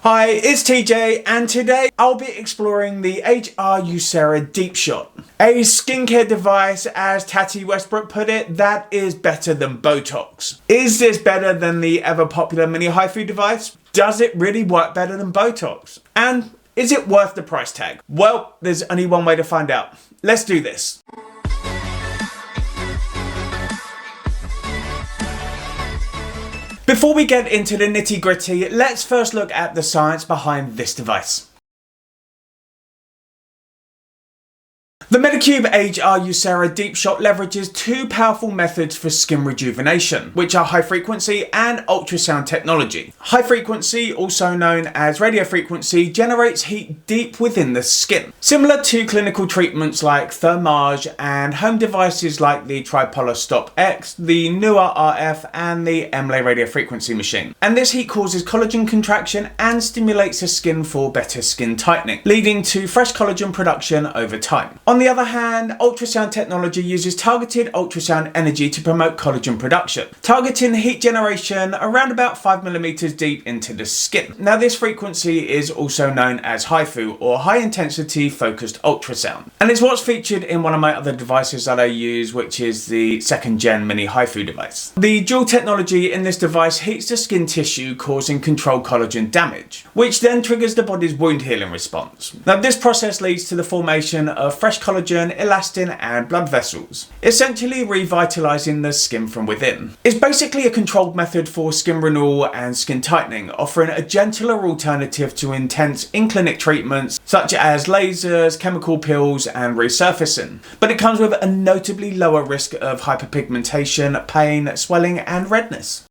Hi, it's TJ and today I'll be exploring the AGE-R Ussera Deepshot. A skincare device, as Tati Westbrook put it, that is better than Botox. Is this better than the ever popular mini HIFU device? Does it really work better than Botox? And is it worth the price tag? Well, there's only one way to find out. Let's do this. Before we get into the nitty gritty, let's first look at the science behind this device. The Medicube AGE-R Ussera Deepshot leverages two powerful methods for skin rejuvenation, which are high frequency and ultrasound technology. High frequency, also known as radiofrequency, generates heat deep within the skin. Similar to clinical treatments like thermage and home devices like the Tripolar Stop X, the newer RF and the Emlay radiofrequency machine. And this heat causes collagen contraction and stimulates the skin for better skin tightening, leading to fresh collagen production over time. On the other hand, ultrasound technology uses targeted ultrasound energy to promote collagen production, targeting heat generation around about 5mm deep into the skin. Now, this frequency is also known as HIFU, or high intensity focused ultrasound, and it's what's featured in one of my other devices that I use, which is the 2nd gen mini HIFU device. The dual technology in this device heats the skin tissue, causing controlled collagen damage, which then triggers the body's wound healing response. Now, this process leads to the formation of fresh collagen, elastin and blood vessels, essentially revitalizing the skin from within. It's basically a controlled method for skin renewal and skin tightening, offering a gentler alternative to intense in-clinic treatments such as lasers, chemical peels and resurfacing. But it comes with a notably lower risk of hyperpigmentation, pain, swelling and redness.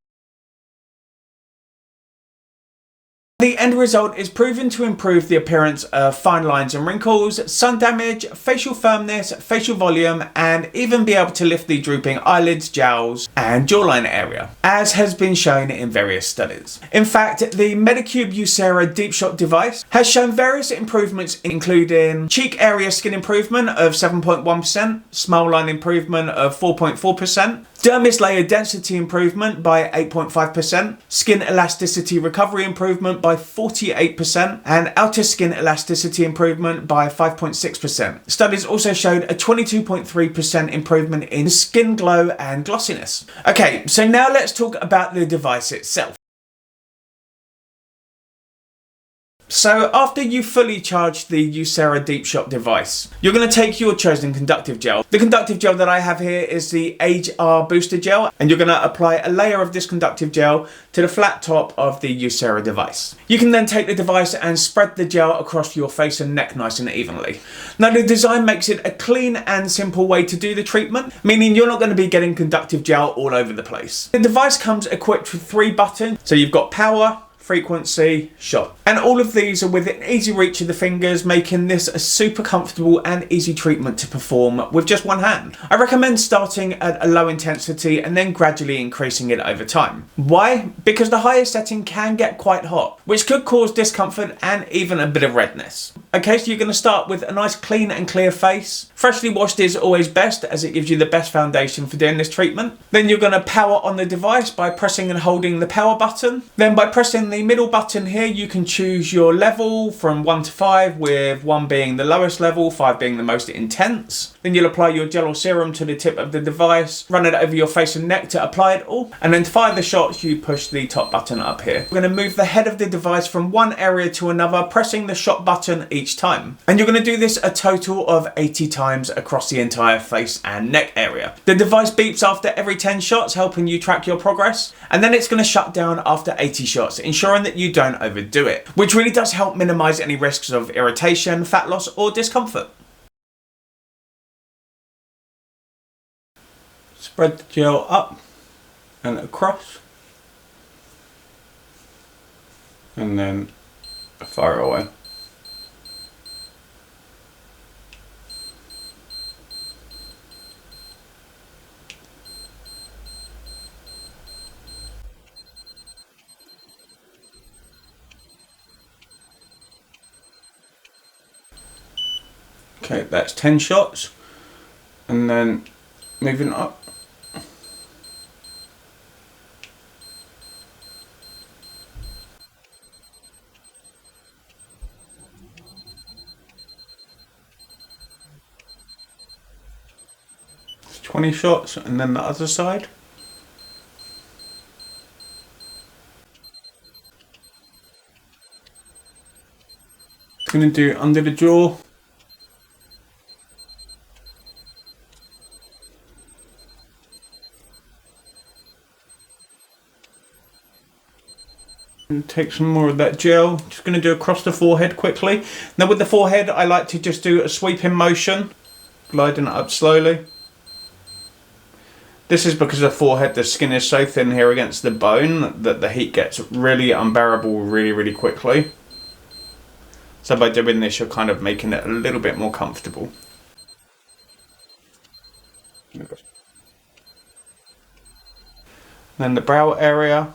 The end result is proven to improve the appearance of fine lines and wrinkles, sun damage, facial firmness, facial volume, and even be able to lift the drooping eyelids, jowls, and jawline area, as has been shown in various studies. In fact, the Medicube Ussera Deepshot device has shown various improvements, including cheek area skin improvement of 7.1%, smile line improvement of 4.4%, dermis layer density improvement by 8.5%, skin elasticity recovery improvement by 48%, and outer skin elasticity improvement by 5.6%. Studies also showed a 22.3% improvement in skin glow and glossiness. Okay, so now let's talk about the device itself. So after you fully charge the Ussera Deepshot device, you're going to take your chosen conductive gel. The conductive gel that I have here is the AGE-R Booster Gel, and you're going to apply a layer of this conductive gel to the flat top of the Ussera device. You can then take the device and spread the gel across your face and neck nice and evenly. Now, the design makes it a clean and simple way to do the treatment, meaning you're not going to be getting conductive gel all over the place. The device comes equipped with 3 buttons, so you've got power, frequency, shot. And all of these are within easy reach of the fingers, making this a super comfortable and easy treatment to perform with just one hand. I recommend starting at a low intensity and then gradually increasing it over time. Why? Because the higher setting can get quite hot, which could cause discomfort and even a bit of redness. Okay, so you're going to start with a nice clean and clear face. Freshly washed is always best, as it gives you the best foundation for doing this treatment. Then you're going to power on the device by pressing and holding the power button. Then by pressing the middle button here, you can choose your level from 1 to 5, with 1 being the lowest level, 5 being the most intense. Then you'll apply your gel or serum to the tip of the device, run it over your face and neck to apply it all, and then to fire the shots, you push the top button up here. We're going to move the head of the device from one area to another, pressing the shot button each time. And you're going to do this a total of 80 times across the entire face and neck area. The device beeps after every 10 shots, helping you track your progress, and then it's going to shut down after 80 shots, ensuring that you don't overdo it, which really does help minimize any risks of irritation, fat loss, or discomfort. Spread the gel up and across, and then fire away. Okay, that's 10 shots, and then moving up. 20 shots, and then the other side. Going to do under the jaw. And take some more of that gel. Just going to do across the forehead quickly. Now with the forehead, I like to just do a sweeping motion, gliding it up slowly. This is because the forehead, the skin is so thin here against the bone that the heat gets really unbearable really quickly. So by doing this, you're kind of making it a little bit more comfortable. Then the brow area.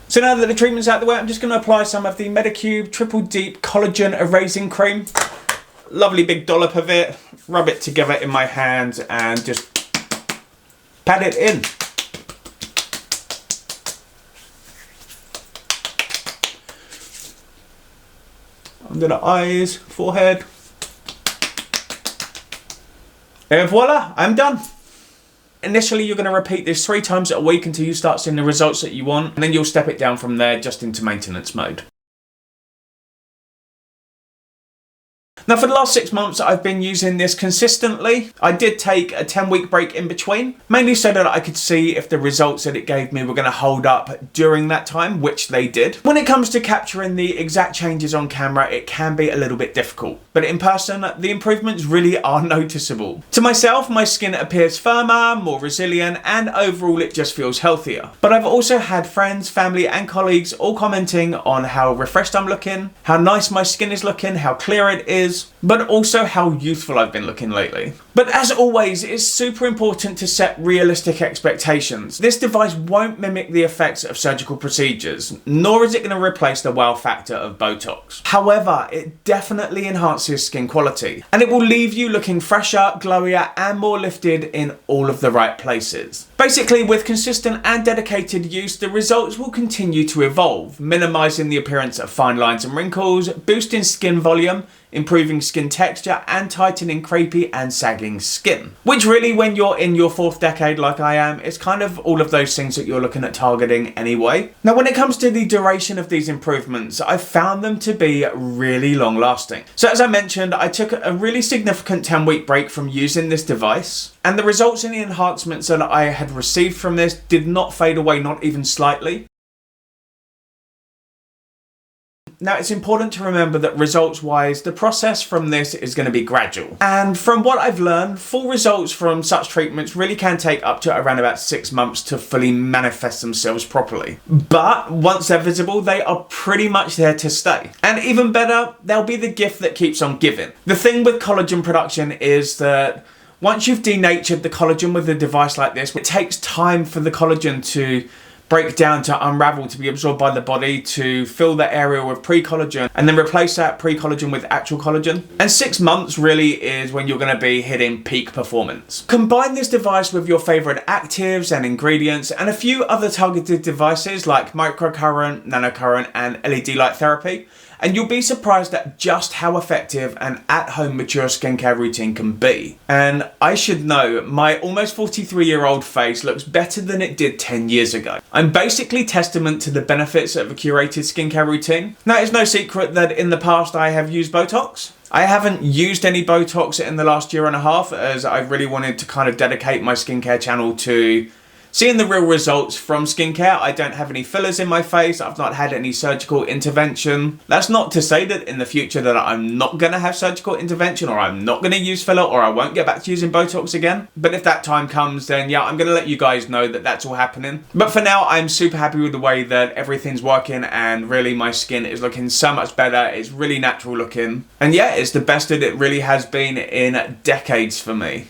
So now that the treatment's out of the way, I'm just going to apply some of the Medicube Triple Deep Collagen Erasing Cream. Lovely big dollop of it. Rub it together in my hands and just pat it in. Under the eyes, forehead. And voila, I'm done. Initially, you're going to repeat this 3 times a week until you start seeing the results that you want, and then you'll step it down from there just into maintenance mode. Now for the last 6 months I've been using this consistently. I did take a 10-week break in between, mainly so that I could see if the results that it gave me were going to hold up during that time, which they did. When it comes to capturing the exact changes on camera, it can be a little bit difficult, but in person the improvements really are noticeable. To myself, my skin appears firmer, more resilient, and overall it just feels healthier. But I've also had friends, family and colleagues all commenting on how refreshed I'm looking, how nice my skin is looking, how clear it is, but also how youthful I've been looking lately. But as always, it's super important to set realistic expectations. This device won't mimic the effects of surgical procedures, nor is it going to replace the wow factor of Botox. However, it definitely enhances skin quality, and it will leave you looking fresher, glowier, and more lifted in all of the right places. Basically, with consistent and dedicated use, the results will continue to evolve, minimizing the appearance of fine lines and wrinkles, boosting skin volume, improving skin texture, and tightening crepey and sagging skin. Which really, when you're in your 4th decade like I am, is kind of all of those things that you're looking at targeting anyway. Now when it comes to the duration of these improvements, I've found them to be really long lasting. So as I mentioned, I took a really significant 10-week break from using this device, and the results and the enhancements that I had received from this did not fade away, not even slightly. Now it's important to remember that results wise, the process from this is going to be gradual. And from what I've learned, full results from such treatments really can take up to around about 6 months to fully manifest themselves properly. But once they're visible, they are pretty much there to stay. And even better, they'll be the gift that keeps on giving. The thing with collagen production is that once you've denatured the collagen with a device like this, it takes time for the collagen to break down, to unravel, to be absorbed by the body, to fill that area with pre-collagen, and then replace that pre-collagen with actual collagen. And 6 months really is when you're going to be hitting peak performance. Combine this device with your favorite actives and ingredients and a few other targeted devices like microcurrent, nanocurrent, and LED light therapy, and you'll be surprised at just how effective an at-home mature skincare routine can be. And I should know, my almost 43-year-old face looks better than it did 10 years ago. I'm basically testament to the benefits of a curated skincare routine. Now, it's no secret that in the past I have used Botox. I haven't used any Botox in the last 1.5 years, as I really wanted to kind of dedicate my skincare channel to seeing the real results from skincare. I don't have any fillers in my face. I've not had any surgical intervention. That's not to say that in the future that I'm not going to have surgical intervention, or I'm not going to use filler, or I won't get back to using Botox again. But if that time comes, then yeah, I'm going to let you guys know that that's all happening. But for now, I'm super happy with the way that everything's working, and really my skin is looking so much better. It's really natural looking. And yeah, it's the best that it really has been in decades for me.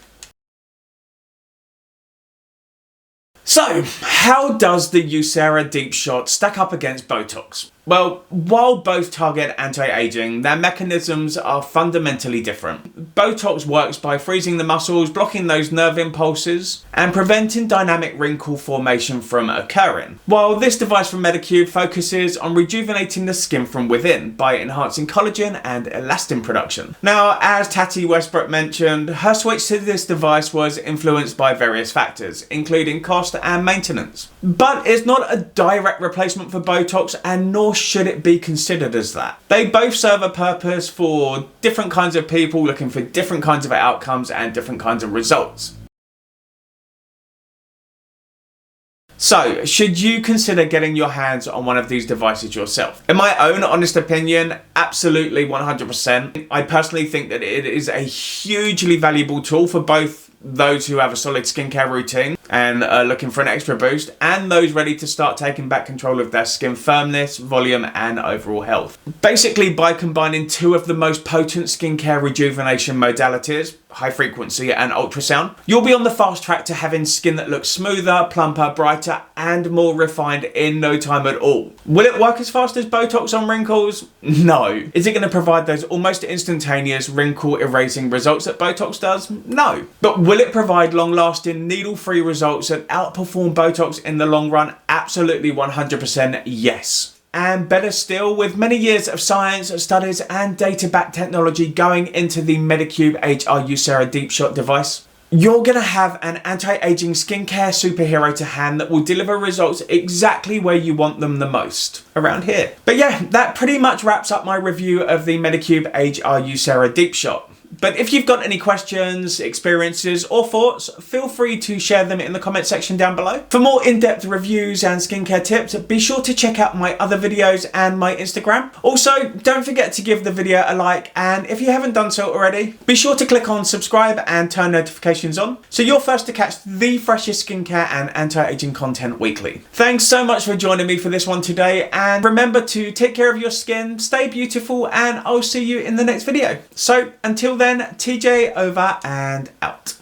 So, how does the Ussera Deepshot stack up against Botox? Well, while both target anti-aging, their mechanisms are fundamentally different. Botox works by freezing the muscles, blocking those nerve impulses, and preventing dynamic wrinkle formation from occurring. While this device from Medicube focuses on rejuvenating the skin from within by enhancing collagen and elastin production. Now, as Tati Westbrook mentioned, her switch to this device was influenced by various factors, including cost and maintenance. But it's not a direct replacement for Botox, and nor should it be considered as that. They both serve a purpose for different kinds of people looking for different kinds of outcomes and different kinds of results. So, should you consider getting your hands on one of these devices yourself? In my own honest opinion, absolutely 100%. I personally think that it is a hugely valuable tool for both those who have a solid skincare routine and are looking for an extra boost, and those ready to start taking back control of their skin firmness, volume, and overall health. Basically, by combining two of the most potent skincare rejuvenation modalities, high frequency and ultrasound, you'll be on the fast track to having skin that looks smoother, plumper, brighter, and more refined in no time at all. Will it work as fast as Botox on wrinkles? No. Is it going to provide those almost instantaneous wrinkle erasing results that Botox does? No. But will it provide long-lasting, needle-free results that outperform Botox in the long run? Absolutely 100% yes. And better still, with many years of science, studies, and data-backed technology going into the Medicube AGE-R Ussera Deepshot device, you're going to have an anti-aging skincare superhero to hand that will deliver results exactly where you want them the most, around here. But yeah, that pretty much wraps up my review of the Medicube AGE-R Ussera Deepshot. But if you've got any questions, experiences, or thoughts, feel free to share them in the comment section down below. For more in-depth reviews and skincare tips, be sure to check out my other videos and my Instagram. Also, don't forget to give the video a like, and if you haven't done so already, be sure to click on subscribe and turn notifications on, so you're first to catch the freshest skincare and anti-aging content weekly. Thanks so much for joining me for this one today, and remember to take care of your skin, stay beautiful, and I'll see you in the next video. So, until then, TJ over and out.